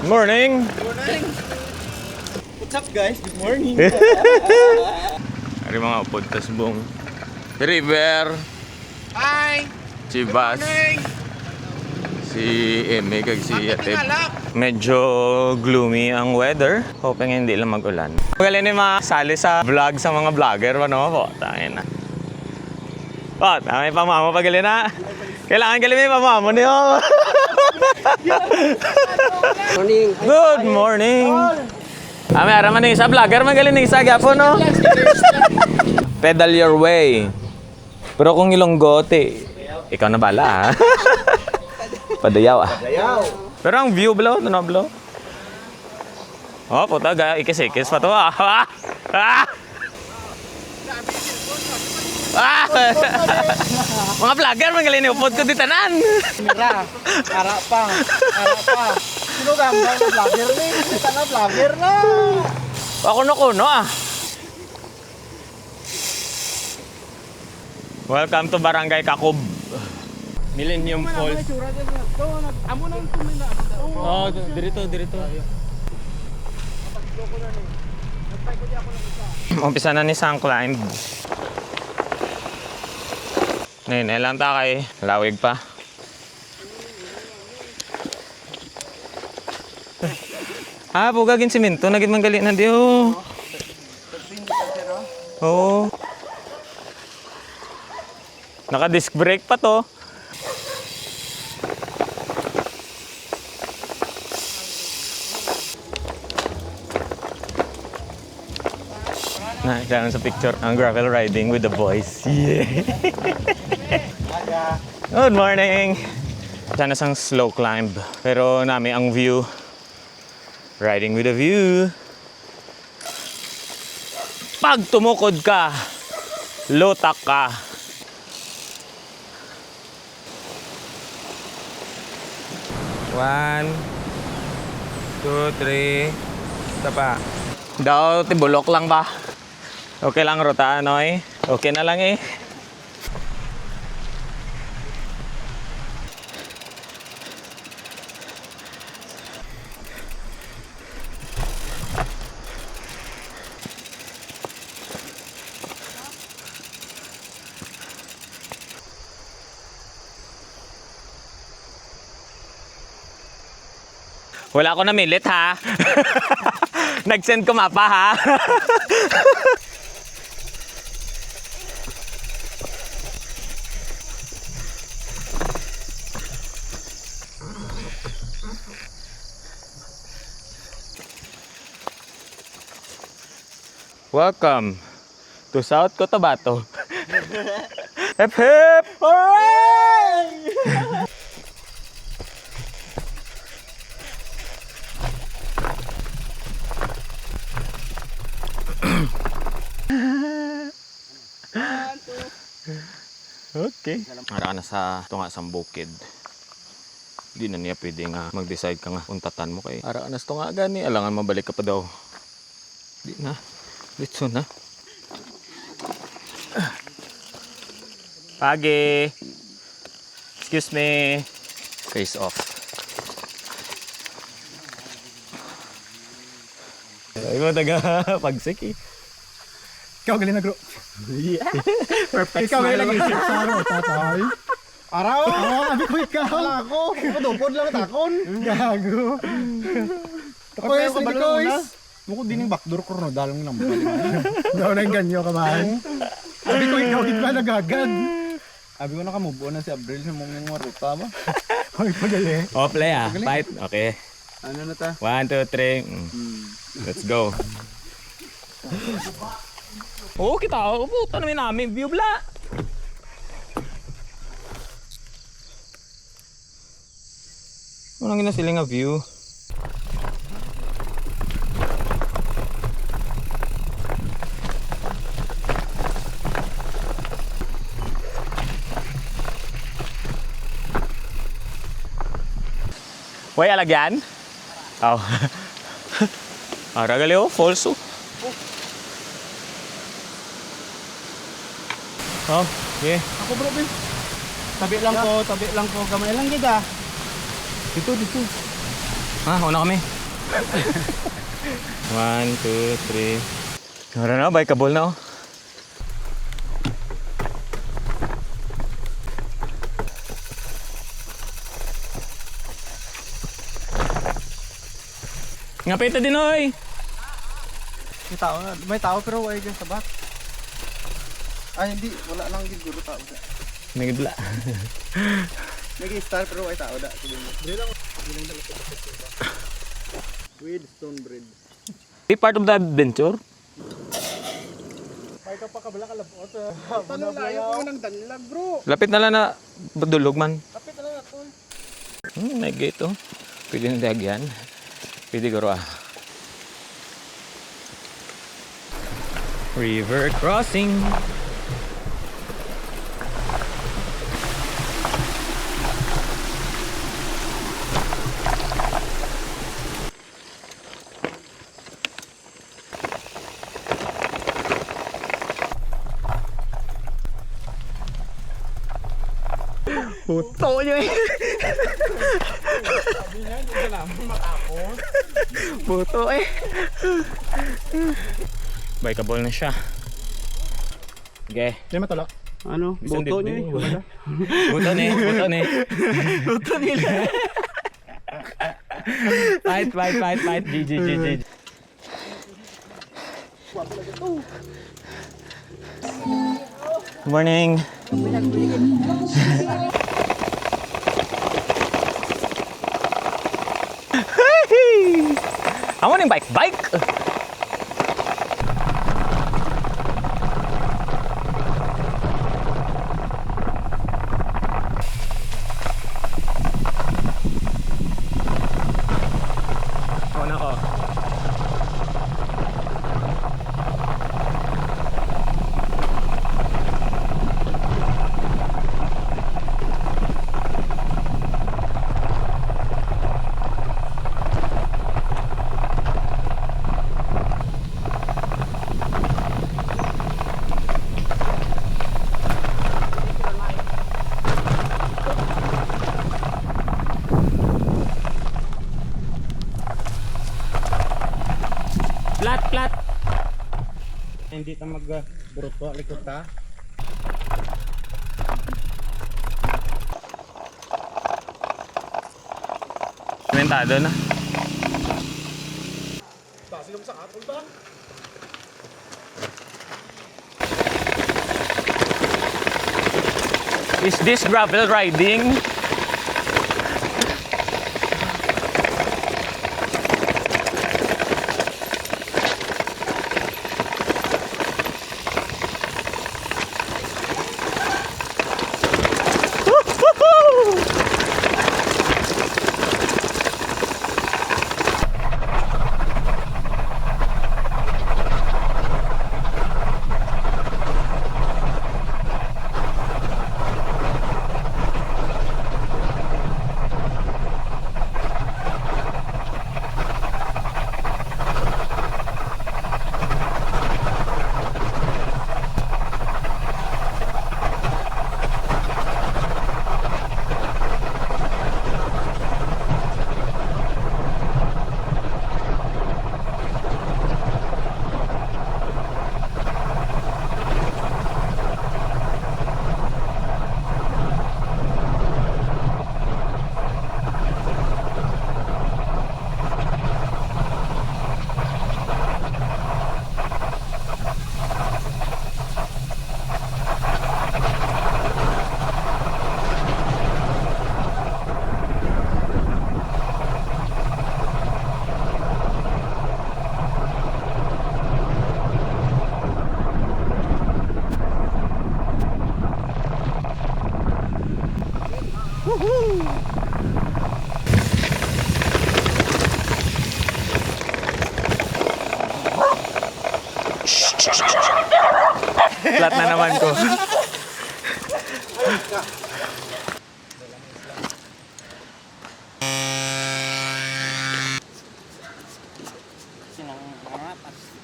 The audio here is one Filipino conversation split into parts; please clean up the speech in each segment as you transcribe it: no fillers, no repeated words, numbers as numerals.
Morning! Morning! What's up guys? Good morning! Ari mga upod tas buong River. Hi! Si Good Bas. morning! Si Eme kag si Atib. Tingalak! Medyo gloomy ang weather. Hoping hindi lang mag-ulan. Magaling ni masali sa vlog sa mga vlogger. Ano po? Tangin na. Oh, may pamamo pagaling na. Kailangan galing may pamamo niyo. Morning! Good morning! May araman ni isa vlogger. Magaling ni isa gapo no? Pedal your way. Pero kung ilonggote, ikaw na bala ha. Padayaw ah. Pero ang view blow, no blow. Oh, puta ga ikis-ikis pa to ah. Mga vlogger magaling upod ko di tanan. Mira! Ara pa! Sino gambang na vlogger ni? Kita na vlogger na! Ako no ah. Welcome to Barangay Kakub. Millennium Falls. Amo nang tumina. Oh, dirito. Umpisa na ni sang climb. Ngayon, lang ta kay lawig pa. Bugagin simento, naging manggali na diyo. Oo. Naka-disc brake pa to. Nakita sa picture ang gravel riding with the boys. Yeah. Good morning. Sana sang slow climb. Pero nami ang view. Riding with a view. Pag tumukod ka, lotak ka. One, two, three. Isa pa. Daw, tibulok lang ba? Okay lang rota, Noy. Okay na lang eh. Wala ako namilit ha. Nag-send ko mapa ha. Welcome to South Cotabato. Hip hip! Hooray! Okay. Ara ka na sa tunga sang bukid. Di na niya pwede nga mag-decide ka nga untatan mo kay ara ka na sa tunga gani. Alangan mabalik ka pa daw. Di na. Litso na. Pagi. Excuse me. Face off. Ay mo taga pagsik eh. Ikaw galing na gro. Yeah. Perfect. Ikaw galing nag-isip sa ano, tatay. Araw! Abi ko ikaw. Wala ako. Padupod lang takon. Gago. Takoy sa Kois. Mukod din yung backdoor ko no, dalong lang. Daw nang ganyo ka man. Abi ko ikaw gid ba nagagad. Abi ko naka-move on na si Abril sa mong ruta ba. Hoy pagali. Oh, play ah. Fight. Okay. Ano na ta? 1, 2, 3. Let's go. Oo, kita. Puta namin namin. View bla. Walang ginasiling nga view. Way alagyan? Oh. Aragali oh, false oh. Oh, yeah. Ako bro, Ben. Tabi lang po, kamay lang gid ah. Dito. Ha, una kami. 1, 2, 3. Wala na, bikeable na oh. Ngapita din oy. May tao pero wala dyan sa bat. Ay hindi, wala lang giguro tao da. Nagibla. Nag-star pero ay tao da. Dili lang. With stone bread. Be part of the adventure. May ka pa kabala ka labot. Tanong layo ko ng danlag bro. Lapit na lang na badulog man. Kapit na lang ako. May gate oh. Pwede na dagyan. Pwede garo ah. River crossing. Puto nyo eh. Sabi niya, hindi ka naman makapon. Puto eh. Bikeable na siya. Okay. Hindi matulak. Ano? Isang Boto dibdib. niyo eh. Buto ni, buto ni. Boto nila. Fight. GG. Morning. I want to bike. Oh, nako. Plat. Hindi ta mag-bruto likod ta. Komentado na. Is this gravel riding? Flat na naman ko.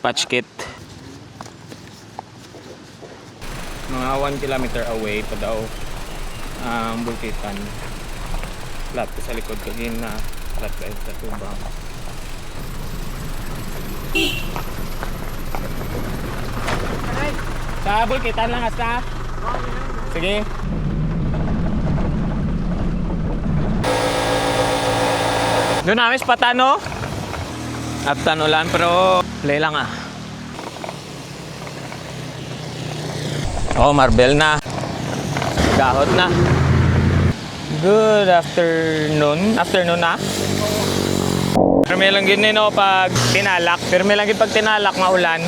Patch kit. Mga 1 kilometer away pa daw ang Bulkitan. Flat ko sa likod kagin na flat guys sa tubang. Sa bulkitan lang hasta. Sige. Doon namin sa Patano. Aptan ulan pero play lang ah. Oh, Marbel na. Gahot na. Good afternoon. Afternoon na. Pero may lang gini no pag tinalak. Pero may lang gid pag tinalak maulan.